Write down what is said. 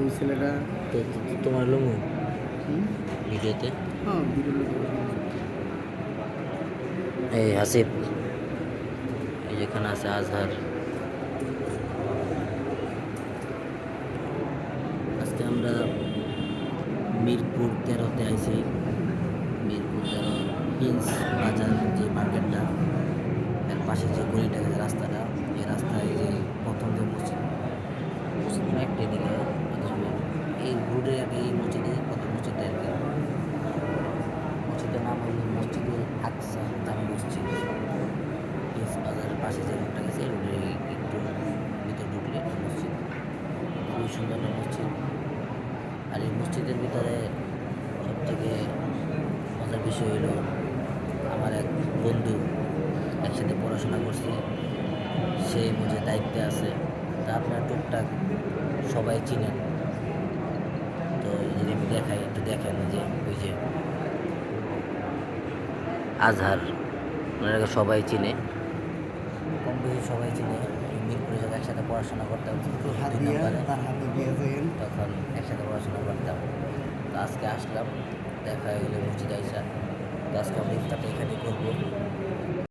ওই ছেলেটা তোমার লুমু হুম? ভিডিওতে হ্যাঁ ভিডিও এই হাসিব, এই যেখানে আছে আজহার। আজকে আমরা মিরপুর 13-তে আইছি। মিরপুর 13 প্রিন্স বাজার যে মার্কেটটা, এর পাশে যে গলিটা গেছে রাস্তাটা, এই রাস্তায় যে প্রথম যে মসজিদ, মসজিদ মানে একটা দিকে এই রোডে আর কি, এই মসজিদে প্রথম মসজিদটা আর কি। মসজিদের নাম হলো মসজিদুল আকসা জামে মসজিদ। প্রিন্স বাজারের পাশে যে রোডটা গেছে, এই রোডে একটু ভিতর ঢুকলে মসজিদ, খুবই সুন্দর একটা মসজিদ। আর এই মসজিদের ভিতরে সবথেকে মজার বিষয় হলো, আমার এক বন্ধু, একসাথে পড়াশোনা করছি, সেই মুঝে দায়িত্বে আছে। তা আপনার টুকটাক সবাই চিনেন, তো যদি আমি দেখাই একটু দেখেন যে ওই যে আজহার, ওনাকে সবাই চিনে, কম বেশি সবাই চিনে। মিরপুরে যখন একসাথে পড়াশোনা করতাম 2 নম্বরে, তখন একসাথে পড়াশোনা করতাম। তো আজকে আসলাম, দেখা হয়ে গেলে মসজিদ আইসা। তো আজকে আমরা ইফতারটা এখানেই করবো।